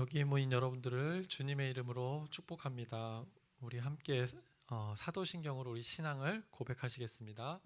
여기 모인 여러분들을 주님의 이름으로 축복합니다. 우리 함께 사도신경으로 우리 신앙을 고백하시겠습니다.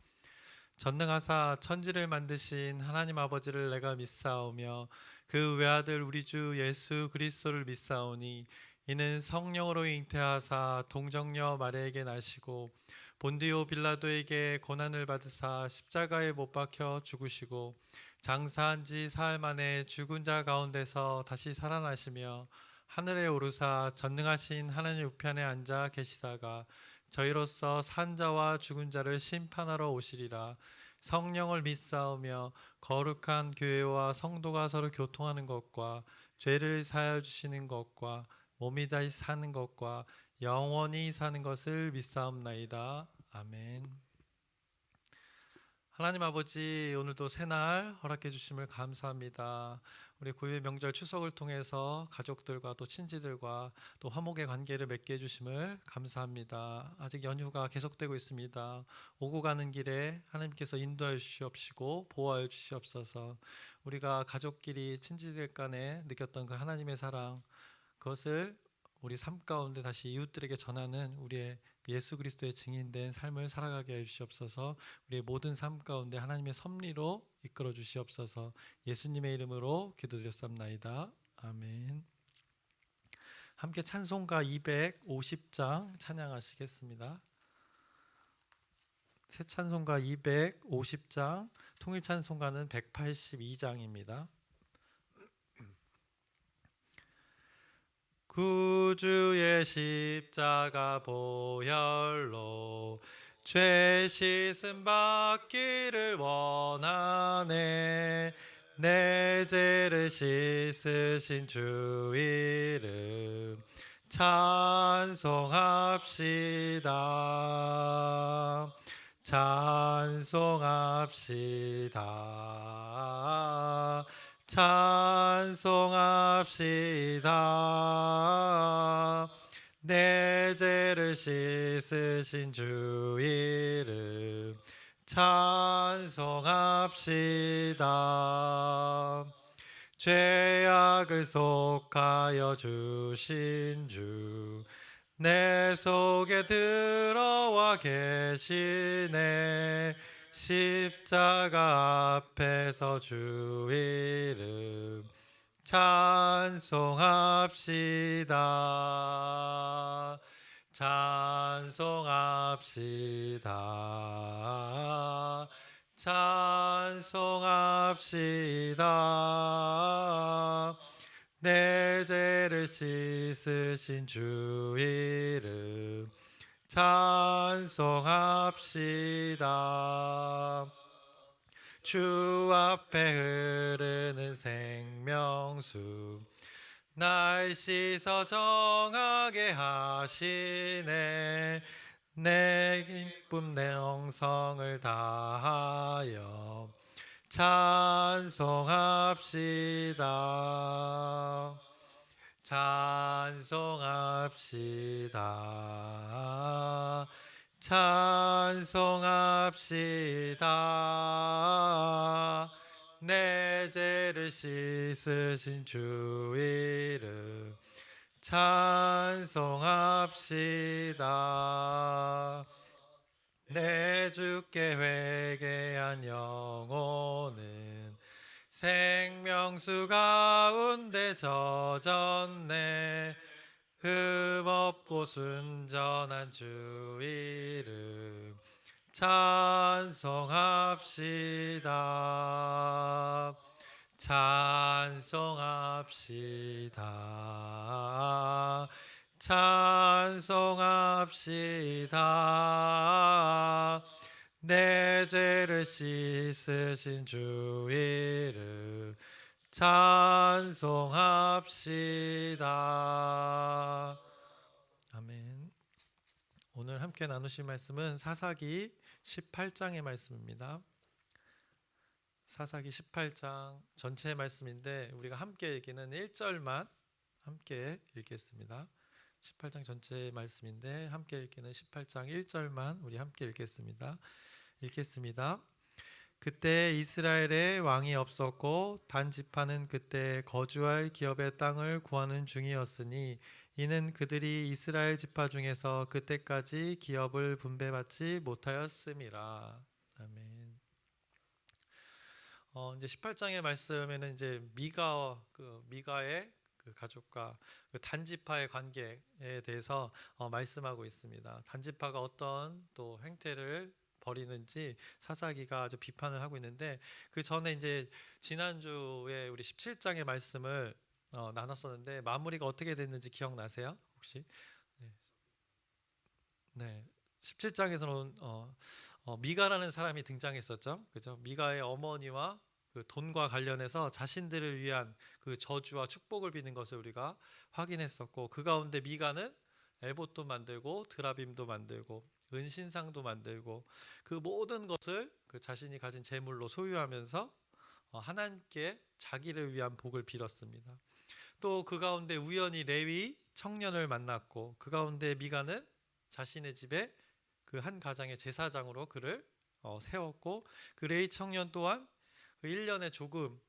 전능하사 천지를 만드신 하나님 아버지를 내가 믿사오며 그 외아들 우리 주 예수 그리스도를 믿사오니 이는 성령으로 잉태하사 동정녀 마리아에게 나시고 본디오 빌라도에게 고난을 받으사 십자가에 못 박혀 죽으시고 장사한 지 사흘 만에 죽은 자 가운데서 다시 살아나시며 하늘에 오르사 전능하신 하나님 우편에 앉아 계시다가 저희로서 산 자와 죽은 자를 심판하러 오시리라. 성령을 믿사오며 거룩한 교회와 성도가 서로 교통하는 것과 죄를 사하여 주시는 것과 몸이 다시 사는 것과 영원히 사는 것을 믿사옵나이다. 아멘. 하나님 아버지, 오늘도 새날 허락해 주심을 감사합니다. 우리 구유의 명절 추석을 통해서 가족들과 또 친지들과 또 화목의 관계를 맺게 해주심을 감사합니다. 아직 연휴가 계속되고 있습니다. 오고 가는 길에 하나님께서 인도하여 주시옵시고 보호하여 주시옵소서. 우리가 가족끼리 친지들 간에 느꼈던 그 하나님의 사랑, 그것을 우리 삶 가운데 다시 이웃들에게 전하는 우리의 예수 그리스도의 증인된 삶을 살아가게 해 주시옵소서. 우리의 모든 삶 가운데 하나님의 섭리로 이끌어 주시옵소서. 예수님의 이름으로 기도드렸습니다. 아멘. 함께 찬송가 250장 찬양하시겠습니다. 새 찬송가 250장, 통일 찬송가는 182장입니다. 구주의 십자가 보혈로 죄 씻음 받기를 원하네. 내 죄를 씻으신 주 이름 찬송합시다. 찬송합시다. 찬송합시다. 내 죄를 씻으신 주 이름 찬송합시다. 죄악을 속하여 주신 주 내 속에 들어와 계시네. 십자가 앞에서 주 이름 찬송합시다. 찬송합시다. 찬송합시다. 내 죄를 씻으신 주 이름 찬송합시다. 주 앞에 흐르는 생명수 날 씻어 정하게 하시네. 내 기쁨 내 영성을 다하여 찬송합시다. 찬송합시다. 찬송합시다. 내 죄를 씻으신 주 이름 찬송합시다. 내 주께 회개한 영혼은 생명수 가운데 젖었네. 흠없고 순전한 주 이름 찬송합시다. 찬송합시다. 찬송합시다. 내 죄를 씻으신 주 이름 찬송합시다. 아멘. 오늘 함께 나누실 말씀은 사사기 18장의 말씀입니다. 사사기 18장 전체의 말씀인데 우리가 함께 읽기는 1절만 함께 읽겠습니다. 18장 전체의 말씀인데 함께 읽기는 18장 1절만 우리 함께 읽겠습니다. 그때 이스라엘에 왕이 없었고 단 지파는 그때 거주할 기업의 땅을 구하는 중이었으니 이는 그들이 이스라엘 지파 중에서 그때까지 기업을 분배받지 못하였음이라. 아멘. 이제 18장의 말씀에는 이제 미가의 그 가족과 그 단지파의 관계에 대해서 말씀하고 있습니다. 단지파가 어떤 또 행태를 벌이는지 사사기가 아주 비판을 하고 있는데, 그 전에 이제 지난주에 우리 17장의 말씀을 나눴었는데 마무리가 어떻게 됐는지 기억나세요? 혹시? 네. 네. 17장에서는 미가라는 사람이 등장했었죠. 그죠? 미가의 어머니와 그 돈과 관련해서 자신들을 위한 그 저주와 축복을 비는 것을 우리가 확인했었고, 그 가운데 미가는 에봇도 만들고 드라빔도 만들고 은신상도 만들고 그 모든 것을 그 자신이 가진 재물로 소유하면서 하나님께 자기를 위한 복을 빌었습니다. 또 그 가운데 우연히 레위 청년을 만났고, 그 가운데 미가는 자신의 집에 그 한 가장의 제사장으로 그를 세웠고, 그 레위 청년 또한 그 1년에 조금의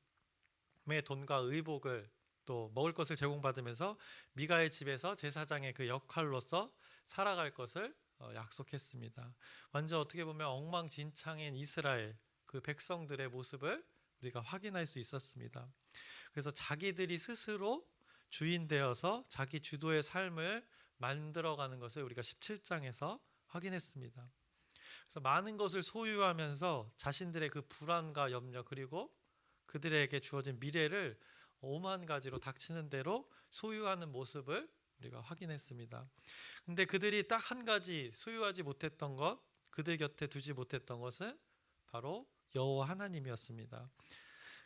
돈과 의복을 또 먹을 것을 제공받으면서 미가의 집에서 제사장의 그 역할로서 살아갈 것을 약속했습니다. 완전 어떻게 보면 엉망진창인 이스라엘 그 백성들의 모습을 우리가 확인할 수 있었습니다. 그래서 자기들이 스스로 주인 되어서 자기 주도의 삶을 만들어가는 것을 우리가 17장에서 확인했습니다. 그래서 많은 것을 소유하면서 자신들의 그 불안과 염려, 그리고 그들에게 주어진 미래를 오만 가지로 닥치는 대로 소유하는 모습을 우리가 확인했습니다. 근데 그들이 딱 한 가지 소유하지 못했던 것, 그들 곁에 두지 못했던 것은 바로 여호와 하나님이었습니다.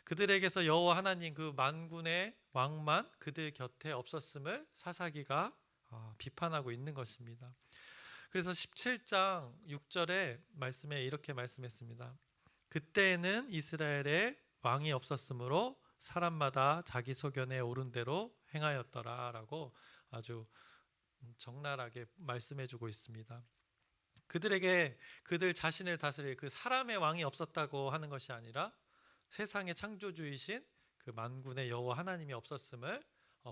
그들에게서 여호와 하나님 그 만군의 왕만 그들 곁에 없었음을 사사기가 비판하고 있는 것입니다. 그래서 17장 6절의 말씀에 이렇게 말씀했습니다. 그때에는 이스라엘에 왕이 없었으므로 사람마다 자기 소견에 오른 대로 행하였더라 라고 아주 적나라하게 말씀해주고 있습니다. 그들에게 그들 자신을 다스릴 그 사람의 왕이 없었다고 하는 것이 아니라 세상의 창조주이신 그 만군의 여호와 하나님이 없었음을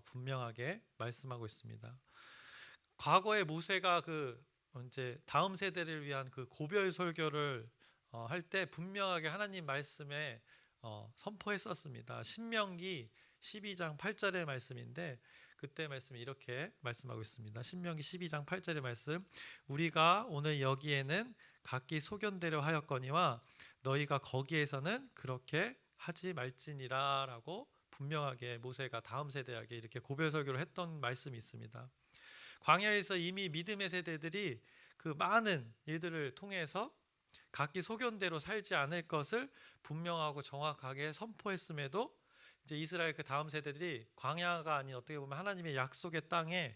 분명하게 말씀하고 있습니다. 과거에 모세가 그 이제 다음 세대를 위한 그 고별 설교를 할 때 분명하게 하나님 말씀에 선포했었습니다. 신명기 12장 8절의 말씀인데, 그때 말씀이 이렇게 말씀하고 있습니다. 신명기 12장 8절의 말씀, 우리가 오늘 여기에는 각기 소견대로 하였거니와 너희가 거기에서는 그렇게 하지 말지니라 라고 분명하게 모세가 다음 세대에게 이렇게 고별 설교를 했던 말씀이 있습니다. 광야에서 이미 믿음의 세대들이 그 많은 일들을 통해서 각기 소견대로 살지 않을 것을 분명하고 정확하게 선포했음에도 이제 이스라엘 그 다음 세대들이 광야가 아닌 어떻게 보면 하나님의 약속의 땅에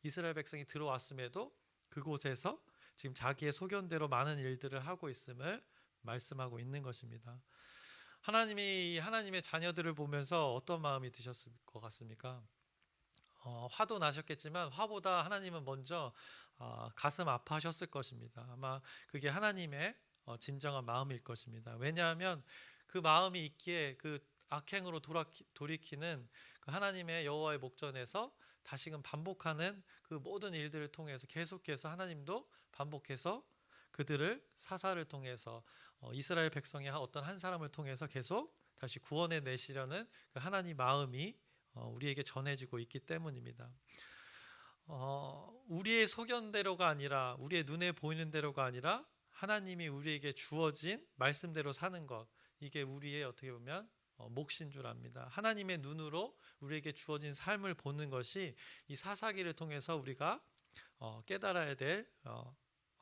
이스라엘 백성이 들어왔음에도 그곳에서 지금 자기의 소견대로 많은 일들을 하고 있음을 말씀하고 있는 것입니다. 하나님이 하나님의 자녀들을 보면서 어떤 마음이 드셨을 것 같습니까? 화도 나셨겠지만 화보다 하나님은 먼저 가슴 아파하셨을 것입니다. 아마 그게 하나님의 진정한 마음일 것입니다. 왜냐하면 그 마음이 있기에 그 악행으로 돌이키는 그 하나님의 여호와의 목전에서 다시금 반복하는 그 모든 일들을 통해서 계속해서 하나님도 반복해서 그들을 사사를 통해서 이스라엘 백성의 어떤 한 사람을 통해서 계속 다시 구원해 내시려는 그 하나님 마음이 우리에게 전해지고 있기 때문입니다. 우리의 소견대로가 아니라, 우리의 눈에 보이는 대로가 아니라 하나님이 우리에게 주어진 말씀대로 사는 것, 이게 우리의 어떻게 보면 몫인 줄 압니다. 하나님의 눈으로 우리에게 주어진 삶을 보는 것이 이 사사기를 통해서 우리가 깨달아야 될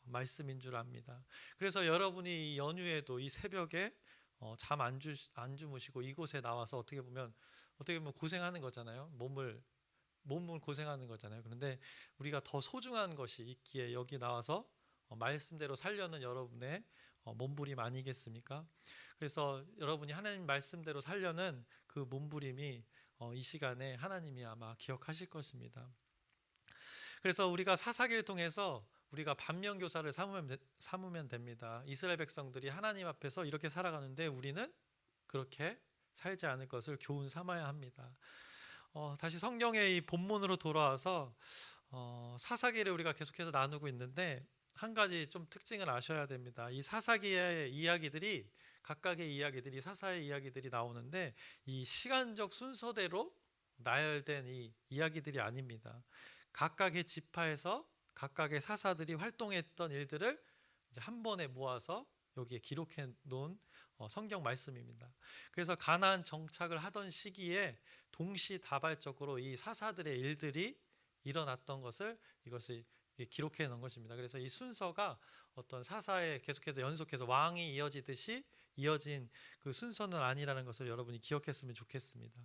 말씀인 줄 압니다. 그래서 여러분이 이 연휴에도 이 새벽에 잠 안 주무시고 이곳에 나와서 어떻게 보면 고생하는 거잖아요. 몸을 고생하는 거잖아요. 그런데 우리가 더 소중한 것이 있기에 여기 나와서 말씀대로 살려는 여러분의 몸부림 아니겠습니까? 그래서 여러분이 하나님 말씀대로 살려는 그 몸부림이 이 시간에 하나님이 아마 기억하실 것입니다. 그래서 우리가 사사기를 통해서 우리가 반면교사를 삼으면 됩니다. 이스라엘 백성들이 하나님 앞에서 이렇게 살아가는데 우리는 그렇게 살지 않을 것을 교훈 삼아야 합니다. 다시 성경의 이 본문으로 돌아와서 사사기를 우리가 계속해서 나누고 있는데 한 가지 좀 특징을 아셔야 됩니다. 이 사사기의 이야기들이 각각의 이야기들이 사사의 이야기들이 나오는데 이 시간적 순서대로 나열된 이 이야기들이 아닙니다. 각각의 지파에서 각각의 사사들이 활동했던 일들을 이제 한 번에 모아서 여기에 기록해 놓은 성경 말씀입니다. 그래서 가나안 정착을 하던 시기에 동시다발적으로 이 사사들의 일들이 일어났던 이것을 기록해 놓은 것입니다. 그래서 이 순서가 어떤 사사에 계속해서 연속해서 왕이 이어지듯이 이어진 그 순서는 아니라는 것을 여러분이 기억했으면 좋겠습니다.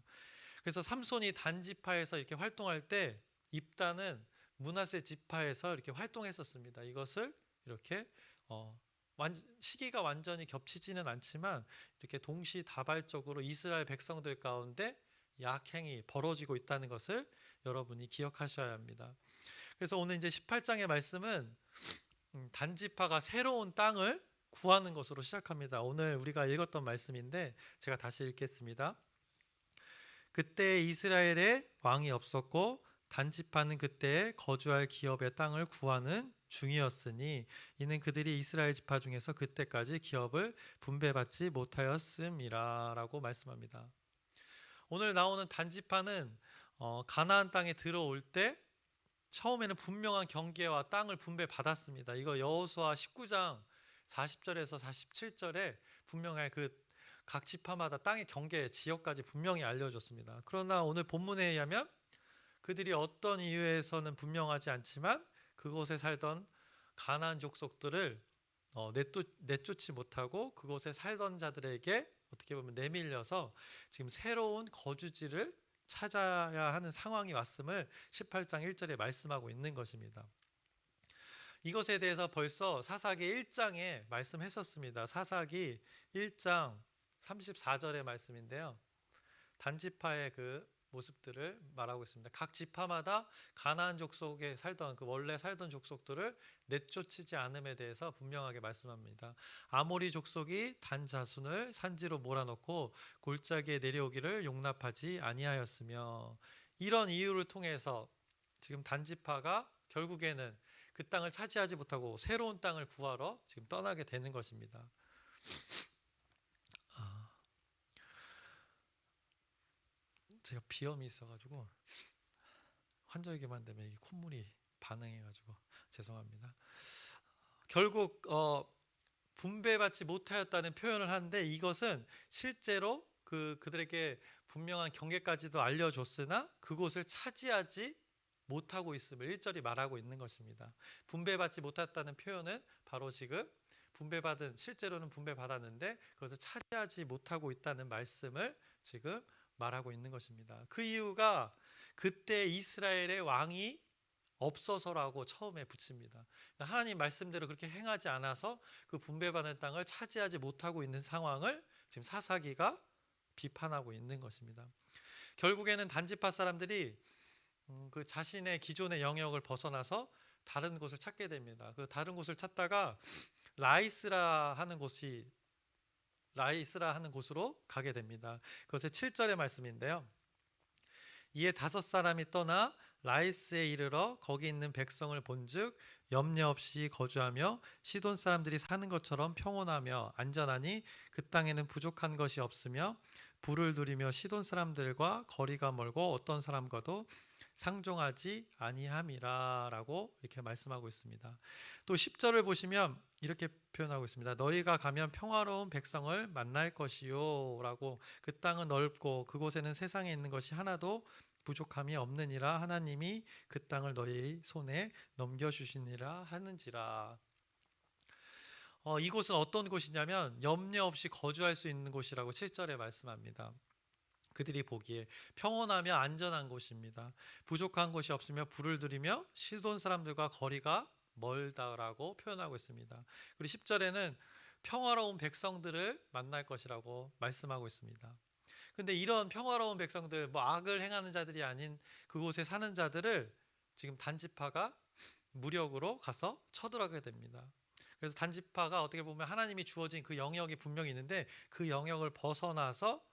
그래서 삼손이 단지파에서 이렇게 활동할 때 입다는 므낫세 지파에서 이렇게 활동했었습니다. 이것을 이렇게 시기가 완전히 겹치지는 않지만 이렇게 동시다발적으로 이스라엘 백성들 가운데 약행이 벌어지고 있다는 것을 여러분이 기억하셔야 합니다. 그래서 오늘 이제 18장의 말씀은 단지파가 새로운 땅을 구하는 것으로 시작합니다. 오늘 우리가 읽었던 말씀인데 제가 다시 읽겠습니다. 그때 이스라엘에 왕이 없었고 단지파는 그때 거주할 기업의 땅을 구하는 중이었으니 이는 그들이 이스라엘 지파 중에서 그때까지 기업을 분배받지 못하였음이라 라고 말씀합니다. 오늘 나오는 단지파는 가나안 땅에 들어올 때 처음에는 분명한 경계와 땅을 분배받았습니다. 이거 여호수아 19장 40절에서 47절에 분명하게 그 각 지파마다 땅의 경계 지역까지 분명히 알려줬습니다. 그러나 오늘 본문에 의하면 그들이 어떤 이유에서는 분명하지 않지만 그곳에 살던 가나안 족속들을 내쫓지 못하고 그곳에 살던 자들에게 어떻게 보면 내밀려서 지금 새로운 거주지를 찾아야 하는 상황이 왔음을 18장 1절에 말씀하고 있는 것입니다. 이것에 대해서 벌써 사사기 1장에 말씀했었습니다. 사사기 1장 34절의 말씀인데요. 단지파의 그 모습들을 말하고 있습니다. 각 지파마다 가나안 족속에 살던 원래 살던 족속들을 내쫓지 않음에 대해서 분명하게 말씀합니다. 아모리 족속이 단 자손을 산지로 몰아넣고 골짜기에 내려오기를 용납하지 아니하였으며 이런 이유를 통해서 지금 단지파가 결국에는 그 땅을 차지하지 못하고 새로운 땅을 구하러 지금 떠나게 되는 것입니다. 제가 비염이 있어가지고 환절기만 되면 이게 콧물이 반응해가지고 죄송합니다. 결국 분배받지 못하였다는 표현을 하는데 이것은 실제로 그들에게 분명한 경계까지도 알려줬으나 그곳을 차지하지 못하고 있음을 1절이 말하고 있는 것입니다. 분배받지 못했다는 표현은 바로 지금 실제로는 분배받았는데 그것을 차지하지 못하고 있다는 말씀을 지금 말하고 있는 것입니다. 그 이유가 그때 이스라엘의 왕이 없어서라고 처음에 붙입니다. 하나님 말씀대로 그렇게 행하지 않아서 그 분배받은 땅을 차지하지 못하고 있는 상황을 지금 사사기가 비판하고 있는 것입니다. 결국에는 단지파 사람들이 그 자신의 기존의 영역을 벗어나서 다른 곳을 찾게 됩니다. 그 다른 곳을 찾다가 라이스라 하는 곳으로 가게 됩니다. 그것의 7절의 말씀인데요. 이에 5사람이 떠나 라이스에 이르러 거기 있는 백성을 본즉 염려 없이 거주하며 시돈 사람들이 사는 것처럼 평온하며 안전하니 그 땅에는 부족한 것이 없으며 부를 누리며 시돈 사람들과 거리가 멀고 어떤 사람과도 상종하지 아니함이라 라고 이렇게 말씀하고 있습니다. 또 10절을 보시면 이렇게 표현하고 있습니다. 너희가 가면 평화로운 백성을 만날 것이요 라고 그 땅은 넓고 그곳에는 세상에 있는 것이 하나도 부족함이 없느니라 하나님이 그 땅을 너희 손에 넘겨주시니라 하는지라. 이곳은 어떤 곳이냐면 염려 없이 거주할 수 있는 곳이라고 7절에 말씀합니다. 그들이 보기에 평온하며 안전한 곳입니다. 부족한 것이 없으며 부를 들이며 시돈 사람들과 거리가 멀다라고 표현하고 있습니다. 그리고 10절에는 평화로운 백성들을 만날 것이라고 말씀하고 있습니다. 근데 이런 평화로운 백성들, 악을 행하는 자들이 아닌 그곳에 사는 자들을 지금 단지파가 무력으로 가서 쳐들어가게 됩니다. 그래서 단지파가 어떻게 보면 하나님이 주어진 그 영역이 분명히 있는데 그 영역을 벗어나서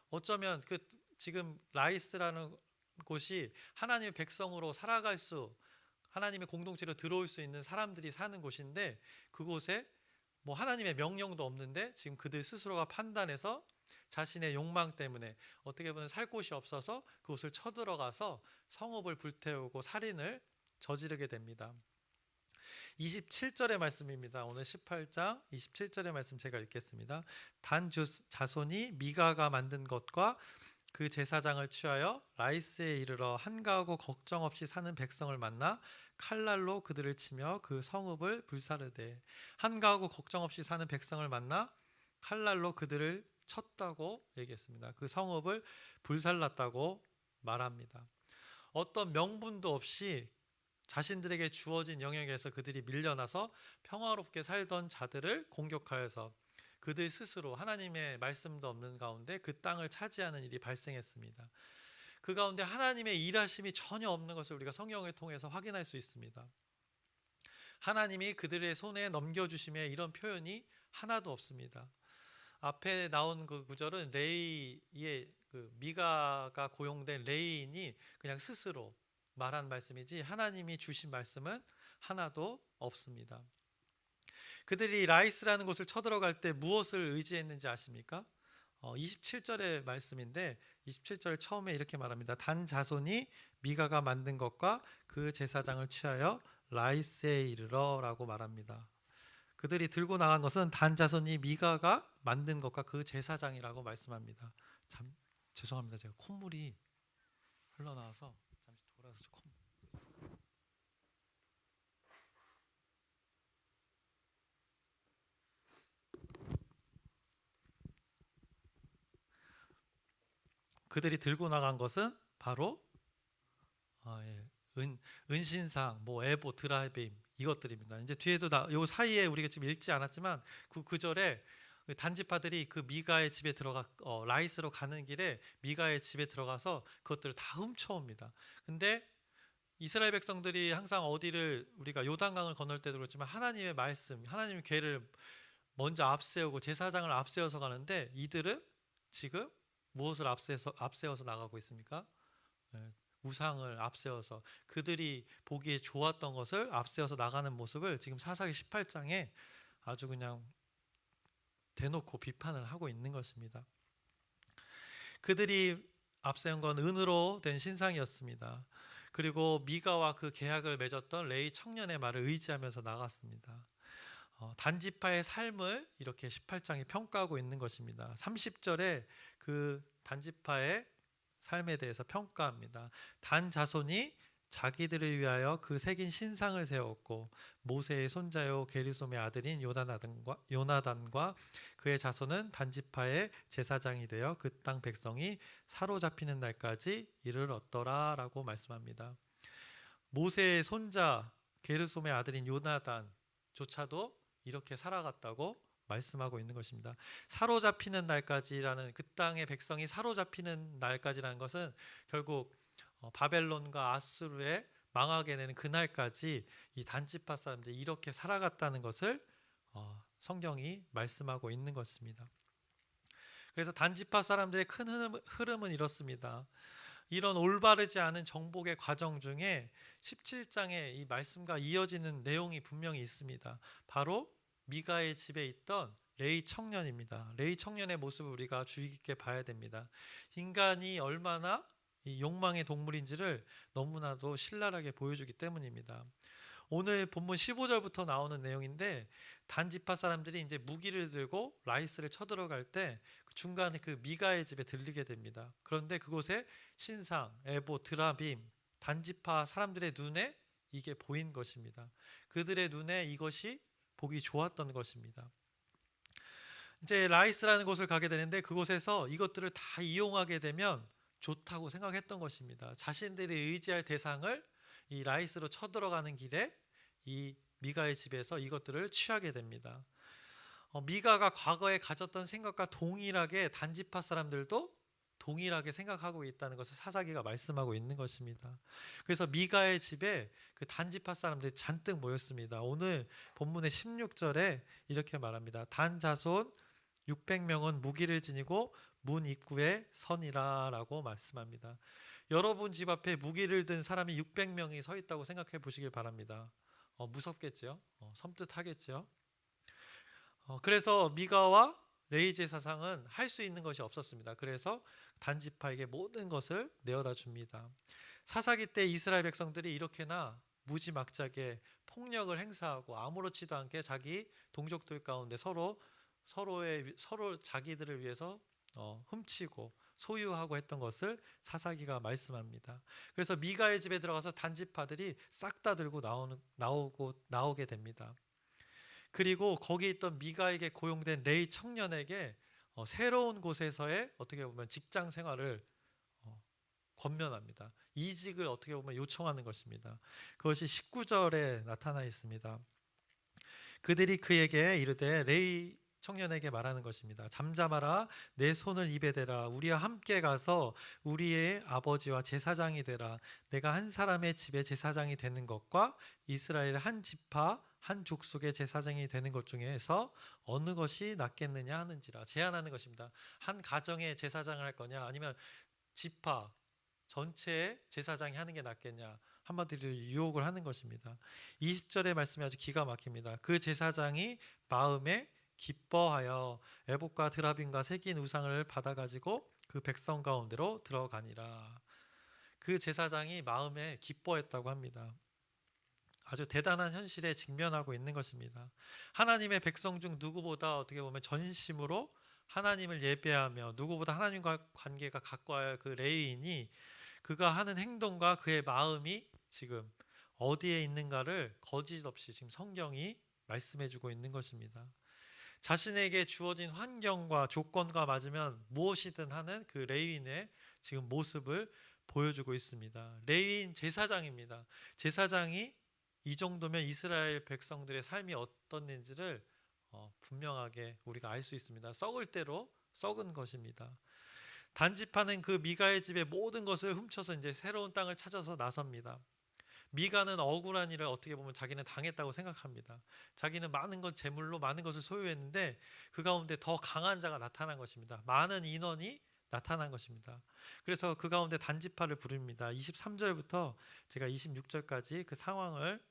어쩌면 그 지금 라이스라는 곳이 하나님의 백성으로 살아갈 수, 하나님의 공동체로 들어올 수 있는 사람들이 사는 곳인데 그곳에 뭐 하나님의 명령도 없는데 지금 그들 스스로가 판단해서 자신의 욕망 때문에 어떻게 보면 살 곳이 없어서 그곳을 쳐들어가서 성읍을 불태우고 살인을 저지르게 됩니다. 27절의 말씀입니다. 오늘 18장 27절의 말씀 제가 읽겠습니다. 단 자손이 미가가 만든 것과 그 제사장을 취하여 라이스에 이르러 한가하고 걱정 없이 사는 백성을 만나 칼날로 그들을 치며 그 성읍을 불사르되. 한가하고 걱정 없이 사는 백성을 만나 칼날로 그들을 쳤다고 얘기했습니다. 그 성읍을 불살랐다고 말합니다. 어떤 명분도 없이 자신들에게 주어진 영역에서 그들이 밀려나서 평화롭게 살던 자들을 공격하여서 그들 스스로 하나님의 말씀도 없는 가운데 그 땅을 차지하는 일이 발생했습니다. 그 가운데 하나님의 일하심이 전혀 없는 것을 우리가 성경을 통해서 확인할 수 있습니다. 하나님이 그들의 손에 넘겨주심에 이런 표현이 하나도 없습니다. 앞에 나온 그 구절은 레이의 그 미가가 고용된 레이인이 그냥 스스로 말한 말씀이지 하나님이 주신 말씀은 하나도 없습니다. 그들이 라이스라는 곳을 쳐들어갈 때 무엇을 의지했는지 아십니까? 27절의 말씀인데 27절 처음에 이렇게 말합니다. 단 자손이 미가가 만든 것과 그 제사장을 취하여 라이스에 이르러 라고 말합니다. 그들이 들고 나간 것은 단 자손이 미가가 만든 것과 그 제사장이라고 말씀합니다. 참 죄송합니다. 제가 콧물이 흘러나와서 잠시 돌아서 그들이 들고 나간 것은 바로 은신상, 뭐 에보, 드라빔 이것들입니다. 이제 뒤에도 요 사이에 우리가 지금 읽지 않았지만 그 구절에 단지파들이 그 미가의 집에 들어가 라이스로 가는 길에 미가의 집에 들어가서 그것들을 다 훔쳐옵니다. 근데 이스라엘 백성들이 항상 어디를 우리가 요단강을 건널 때도 그렇지만 하나님의 말씀, 하나님의 계를 먼저 앞세우고 제사장을 앞세워서 가는데 이들은 지금 무엇을 앞세워서 나가고 있습니까? 우상을 앞세워서 그들이 보기에 좋았던 것을 앞세워서 나가는 모습을 지금 사사기 18장에 아주 그냥 대놓고 비판을 하고 있는 것입니다. 그들이 앞세운 건 은으로 된 신상이었습니다. 그리고 미가와 그 계약을 맺었던 레이 청년의 말을 의지하면서 나갔습니다. 단지파의 삶을 이렇게 18장이 평가하고 있는 것입니다. 30절에 그 단지파의 삶에 대해서 평가합니다. 단 자손이 자기들을 위하여 그 새긴 신상을 세웠고 모세의 손자요 게르솜의 아들인 요나단과 그의 자손은 단지파의 제사장이 되어 그 땅 백성이 사로잡히는 날까지 이르렀더라 라고 말씀합니다. 모세의 손자 게르솜의 아들인 요나단조차도 이렇게 살아갔다고 말씀하고 있는 것입니다. 사로잡히는 날까지라는 그 땅의 백성이 사로잡히는 날까지라는 것은 결국 바벨론과 아수르에 망하게 되는 그날까지 이 단지파 사람들이 이렇게 살아갔다는 것을 성경이 말씀하고 있는 것입니다. 그래서 단지파 사람들의 큰 흐름은 이렇습니다. 이런 올바르지 않은 정복의 과정 중에 17장에 이 말씀과 이어지는 내용이 분명히 있습니다. 바로 미가의 집에 있던 레이 청년입니다. 레이 청년의 모습을 우리가 주의 깊게 봐야 됩니다. 인간이 얼마나 이 욕망의 동물인지를 너무나도 신랄하게 보여주기 때문입니다. 오늘 본문 15절부터 나오는 내용인데 단지파 사람들이 이제 무기를 들고 라이스를 쳐들어갈 때 중간에 그 미가의 집에 들리게 됩니다. 그런데 그곳에 신상, 에보, 드라빔, 단지파 사람들의 눈에 이게 보인 것입니다. 그들의 눈에 이것이 보기 좋았던 것입니다. 이제 라이스라는 곳을 가게 되는데 그곳에서 이것들을 다 이용하게 되면 좋다고 생각했던 것입니다. 자신들이 의지할 대상을 이 라이스로 쳐들어가는 길에 이 미가의 집에서 이것들을 취하게 됩니다. 미가가 과거에 가졌던 생각과 동일하게 단지파 사람들도 동일하게 생각하고 있다는 것을 사사기가 말씀하고 있는 것입니다. 그래서 미가의 집에 그 단지파 사람들이 잔뜩 모였습니다. 오늘 본문의 16절에 이렇게 말합니다. 단 자손 600명은 무기를 지니고 문 입구에 서니라 라고 말씀합니다. 여러분 집 앞에 무기를 든 사람이 600명이 서 있다고 생각해 보시길 바랍니다. 무섭겠죠? 섬뜩하겠죠? 그래서 미가와 레위 제사장은 할 수 있는 것이 없었습니다. 그래서 단지파에게 모든 것을 내어다 줍니다. 사사기 때 이스라엘 백성들이 이렇게나 무지막지하게 폭력을 행사하고 아무렇지도 않게 자기 동족들 가운데 서로 자기들을 위해서 훔치고 소유하고 했던 것을 사사기가 말씀합니다. 그래서 미가의 집에 들어가서 단지파들이 싹 다 들고 나오게 됩니다. 그리고 거기 있던 미가에게 고용된 레위 청년에게 새로운 곳에서의 어떻게 보면 직장 생활을 권면합니다. 이직을 어떻게 보면 요청하는 것입니다. 그것이 19절에 나타나 있습니다. 그들이 그에게 이르되 레위 청년에게 말하는 것입니다. 잠잠하라, 내 손을 입에 대라, 우리와 함께 가서 우리의 아버지와 제사장이 되라. 내가 한 사람의 집에 제사장이 되는 것과 이스라엘 한 지파 한 족속의 제사장이 되는 것 중에서 어느 것이 낫겠느냐 하는지라. 제안하는 것입니다. 한 가정의 제사장을 할 거냐, 아니면 지파 전체의 제사장이 하는 게 낫겠냐, 한마디로 유혹을 하는 것입니다. 20절의 말씀이 아주 기가 막힙니다. 그 제사장이 마음에 기뻐하여 에봇과 드라빔과 새긴 우상을 받아가지고 그 백성 가운데로 들어가니라. 그 제사장이 마음에 기뻐했다고 합니다. 아주 대단한 현실에 직면하고 있는 것입니다. 하나님의 백성 중 누구보다 어떻게 보면 전심으로 하나님을 예배하며 누구보다 하나님과 관계가 가까워야 그 레위인이 그가 하는 행동과 그의 마음이 지금 어디에 있는가를 거짓 없이 지금 성경이 말씀해주고 있는 것입니다. 자신에게 주어진 환경과 조건과 맞으면 무엇이든 하는 그 레위인의 지금 모습을 보여주고 있습니다. 레위인 제사장입니다. 제사장이 이 정도면 이스라엘 백성들의 삶이 어떻는지를 분명하게 우리가 알 수 있습니다. 썩을 대로 썩은 것입니다. 단지파는 그 미가의 집의 모든 것을 훔쳐서 이제 새로운 땅을 찾아서 나섭니다. 미가는 억울한 일을 어떻게 보면 자기는 당했다고 생각합니다. 자기는 많은 것, 재물로 많은 것을 소유했는데 그 가운데 더 강한 자가 나타난 것입니다. 많은 인원이 나타난 것입니다. 그래서 그 가운데 단지파를 부릅니다. 23절부터 제가 26절까지 그 상황을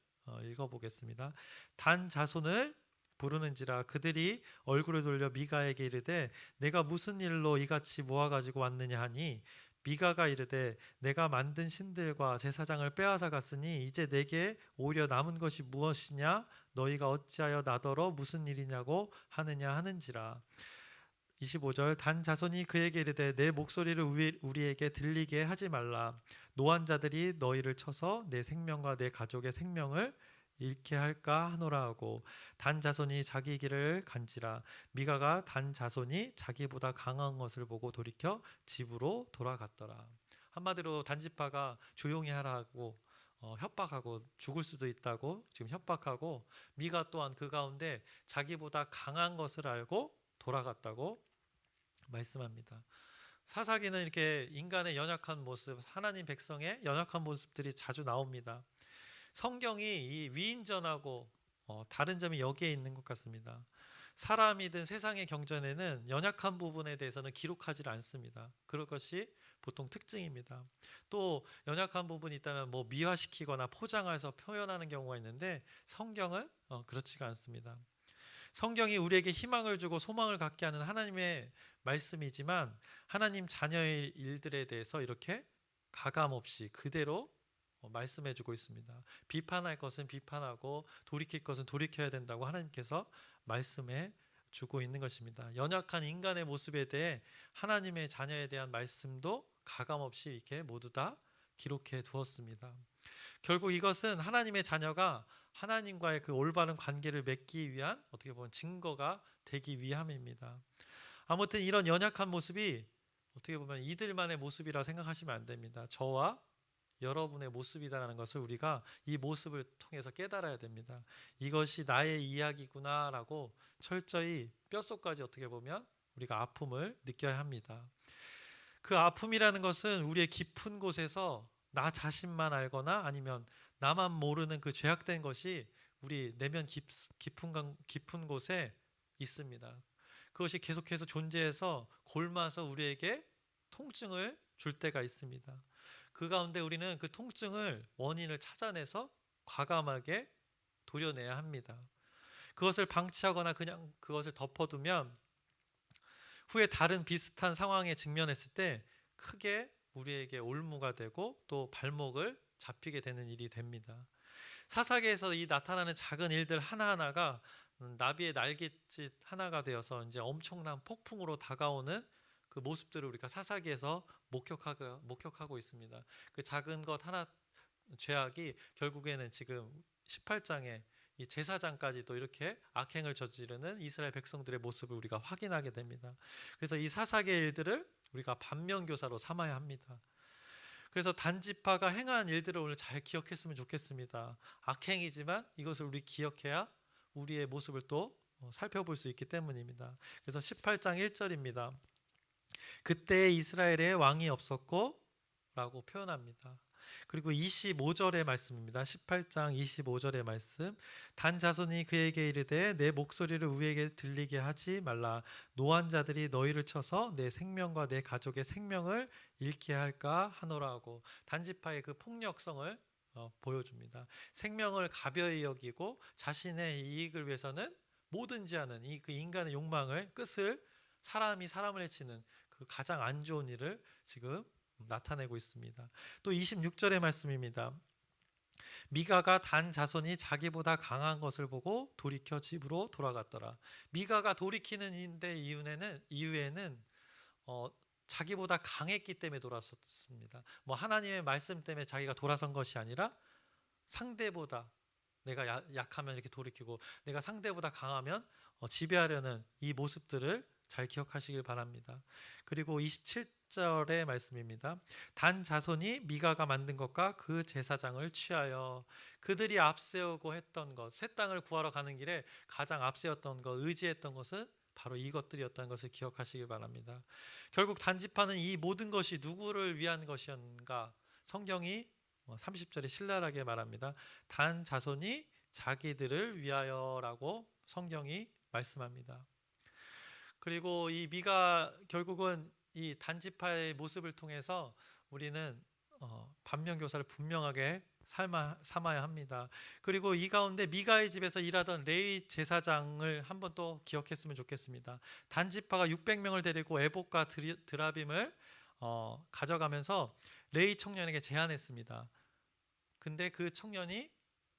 읽어보겠습니다. 단 자손을 부르는지라 그들이 얼굴을 돌려 미가에게 이르되 내가 무슨 일로 이같이 모아가지고 왔느냐 하니 미가가 이르되 내가 만든 신들과 제사장을 빼앗아 갔으니 이제 내게 오히려 남은 것이 무엇이냐 너희가 어찌하여 나더러 무슨 일이냐고 하느냐 하는지라. 25절 단 자손이 그에게 이르되 내 목소리를 우리에게 들리게 하지 말라. 노한 자들이 너희를 쳐서 내 생명과 내 가족의 생명을 잃게 할까 하노라 하고 단 자손이 자기 길을 간지라. 미가가 단 자손이 자기보다 강한 것을 보고 돌이켜 집으로 돌아갔더라. 한마디로 단지파가 조용히 하라고 협박하고 죽을 수도 있다고 지금 협박하고, 미가 또한 그 가운데 자기보다 강한 것을 알고 돌아갔다고 말씀합니다. 사사기는 이렇게 인간의 연약한 모습, 하나님 백성의 연약한 모습들이 자주 나옵니다. 성경이 이 위인전하고 다른 점이 여기에 있는 것 같습니다. 사람이든 세상의 경전에는 연약한 부분에 대해서는 기록하지 않습니다. 그럴 것이 보통 특징입니다. 또 연약한 부분이 있다면 미화시키거나 포장해서 표현하는 경우가 있는데 성경은 그렇지가 않습니다. 성경이 우리에게 희망을 주고 소망을 갖게 하는 하나님의 말씀이지만 하나님 자녀의 일들에 대해서 이렇게 가감없이 그대로 말씀해주고 있습니다. 비판할 것은 비판하고 돌이킬 것은 돌이켜야 된다고 하나님께서 말씀해 주고 있는 것입니다. 연약한 인간의 모습에 대해 하나님의 자녀에 대한 말씀도 가감없이 이렇게 모두 다 기록해 두었습니다. 결국 이것은 하나님의 자녀가 하나님과의 그 올바른 관계를 맺기 위한 어떻게 보면 증거가 되기 위함입니다. 아무튼 이런 연약한 모습이 어떻게 보면 이들만의 모습이라 생각하시면 안 됩니다. 저와 여러분의 모습이다라는 것을 우리가 이 모습을 통해서 깨달아야 됩니다. 이것이 나의 이야기구나라고 철저히 뼛속까지 어떻게 보면 우리가 아픔을 느껴야 합니다. 그 아픔이라는 것은 우리의 깊은 곳에서 나 자신만 알거나 아니면 나만 모르는 그 죄악된 것이 우리 내면 깊은 곳에 있습니다. 그것이 계속해서 존재해서 골마서 우리에게 통증을 줄 때가 있습니다. 그 가운데 우리는 그 통증을 원인을 찾아내서 과감하게 도려내야 합니다. 그것을 방치하거나 그냥 그것을 덮어두면 후에 다른 비슷한 상황에 직면했을 때 크게 우리에게 올무가 되고 또 발목을 잡히게 되는 일이 됩니다. 사사기에서 이 나타나는 작은 일들 하나하나가 나비의 날갯짓 하나가 되어서 이제 엄청난 폭풍으로 다가오는 그 모습들을 우리가 사사기에서 목격하고 있습니다. 그 작은 것 하나 죄악이 결국에는 지금 18장에 이 제사장까지도 이렇게 악행을 저지르는 이스라엘 백성들의 모습을 우리가 확인하게 됩니다. 그래서 이 사사기의 일들을 우리가 반면교사로 삼아야 합니다. 그래서 단지파가 행한 일들을 오늘 잘 기억했으면 좋겠습니다. 악행이지만 이것을 우리 기억해야 우리의 모습을 또 살펴볼 수 있기 때문입니다. 그래서 18장 1절입니다. 그때 이스라엘에 왕이 없었고 라고 표현합니다. 그리고 25절의 말씀입니다. 18장 25절의 말씀. 단 자손이 그에게 이르되 내 목소리를 우리에게 들리게 하지 말라. 노한 자들이 너희를 쳐서 내 생명과 내 가족의 생명을 잃게 할까 하노라고 단지파의 그 폭력성을 보여줍니다. 생명을 가벼이 여기고 자신의 이익을 위해서는 뭐든지 하는 그 인간의 욕망을 끝을 사람이 사람을 해치는 그 가장 안 좋은 일을 지금 나타내고 있습니다. 또 26절의 말씀입니다. 미가가 단 자손이 자기보다 강한 것을 보고 돌이켜 집으로 돌아갔더라. 미가가 돌이키는 이유에는 자기보다 강했기 때문에 돌아섰습니다. 뭐 하나님의 말씀 때문에 자기가 돌아선 것이 아니라 상대보다 내가 약하면 이렇게 돌이키고 내가 상대보다 강하면 지배하려는 이 모습들을 잘 기억하시길 바랍니다. 그리고 27절의 말씀입니다. 단 자손이 미가가 만든 것과 그 제사장을 취하여 그들이 앞세우고 했던 것, 새 땅을 구하러 가는 길에 가장 앞세웠던 것, 의지했던 것은 바로 이것들이었다는 것을 기억하시길 바랍니다. 결국 단지파는 이 모든 것이 누구를 위한 것이었는가? 성경이 30절에 신랄하게 말합니다. 단 자손이 자기들을 위하여라고 성경이 말씀합니다. 그리고 이 미가 결국은 이 단지파의 모습을 통해서 우리는 반면교사를 분명하게 삼아야 합니다. 그리고 이 가운데 미가의 집에서 일하던 레위 제사장을 한번 또 기억했으면 좋겠습니다. 단지파가 600명을 데리고 에봇과 드라빔을 가져가면서 레위 청년에게 제안했습니다. 근데 그 청년이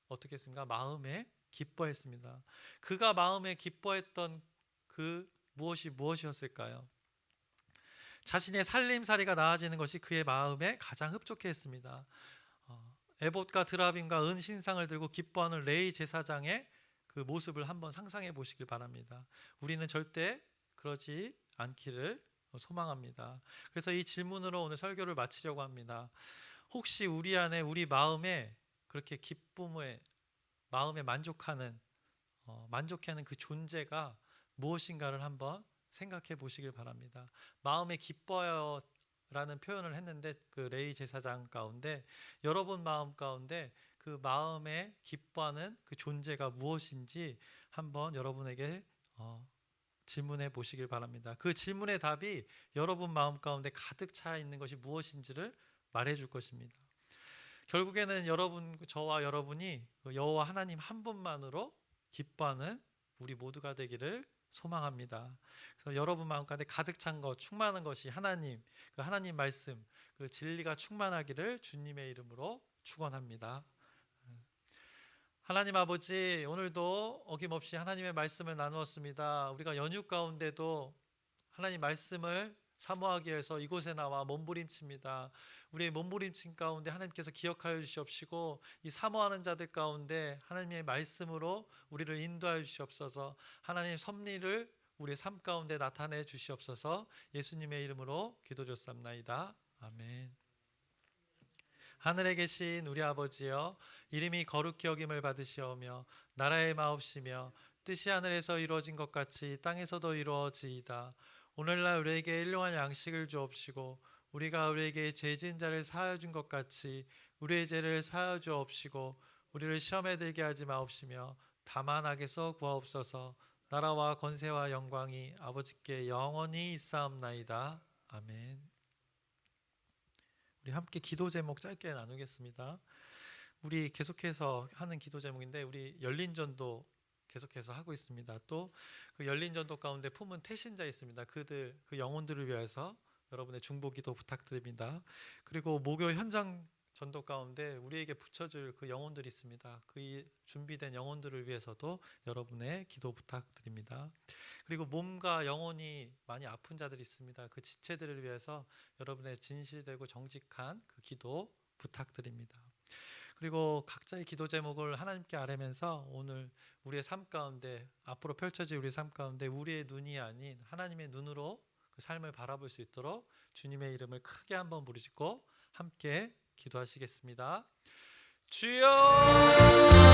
어떻게 했습니까? 마음에 기뻐했습니다. 그가 마음에 기뻐했던 그 무엇이었을까요? 자신의 살림살이가 나아지는 것이 그의 마음에 가장 흡족해 했습니다. 에봇과 드라빔과 은신상을 들고 기뻐하는 레위 제사장의 그 모습을 한번 상상해 보시길 바랍니다. 우리는 절대 그러지 않기를 소망합니다. 그래서 이 질문으로 오늘 설교를 마치려고 합니다. 혹시 우리 안에 우리 마음에 그렇게 마음에 만족해하는 그 존재가 무엇인가를 한번 생각해 보시길 바랍니다. 마음에 기뻐요 라는 표현을 했는데 그 레위 제사장 가운데 여러분 마음 가운데 그 마음에 기뻐하는 그 존재가 무엇인지 한번 여러분에게 질문해 보시길 바랍니다. 그 질문의 답이 여러분 마음 가운데 가득 차 있는 것이 무엇인지를 말해 줄 것입니다. 결국에는 저와 여러분이 여호와 하나님 한 분만으로 기뻐하는 우리 모두가 되기를 소망합니다. 그래서 여러분 마음 가운데 가득 찬 것, 충만한 것이 그 하나님 말씀, 그 진리가 충만하기를 주님의 이름으로 축원합니다. 하나님 아버지, 오늘도 어김없이 하나님의 말씀을 나누었습니다. 우리가 연휴 가운데도 하나님 말씀을 사모하기 위해서 이곳에 나와 몸부림칩니다. 우리의 몸부림침 가운데 하나님께서 기억하여 주시옵시고 이 사모하는 자들 가운데 하나님의 말씀으로 우리를 인도하여 주시옵소서. 하나님의 섭리를 우리의 삶 가운데 나타내 주시옵소서. 예수님의 이름으로 기도드렸사옵나이다. 아멘. 하늘에 계신 우리 아버지여, 이름이 거룩히 여김을 받으시오며 나라의 마옵시며 뜻이 하늘에서 이루어진 것 같이 땅에서도 이루어지이다. 오늘날 우리에게 일용할 양식을 주옵시고 우리가 우리에게 죄 지은 자를 사하여 준 것 같이 우리의 죄를 사하여 주옵시고 우리를 시험에 들게 하지 마옵시며 다만 악에서 구하옵소서. 나라와 권세와 영광이 아버지께 영원히 있사옵나이다. 아멘. 우리 함께 기도 제목 짧게 나누겠습니다. 우리 계속해서 하는 기도 제목인데 우리 열린 전도 계속해서 하고 있습니다. 또 그 열린 전도 가운데 품은 태신자 있습니다. 그 영혼들을 위해서 여러분의 중보 기도 부탁드립니다. 그리고 목요 현장 전도 가운데 우리에게 붙여줄 그 영혼들이 있습니다. 그 준비된 영혼들을 위해서도 여러분의 기도 부탁드립니다. 그리고 몸과 영혼이 많이 아픈 자들이 있습니다. 그 지체들을 위해서 여러분의 진실되고 정직한 그 기도 부탁드립니다. 그리고 각자의 기도 제목을 하나님께 아뢰면서 오늘 우리의 삶 가운데 앞으로 펼쳐질 우리의 삶 가운데 우리의 눈이 아닌 하나님의 눈으로 그 삶을 바라볼 수 있도록 주님의 이름을 크게 한번 부르짖고 함께 기도하시겠습니다. 주여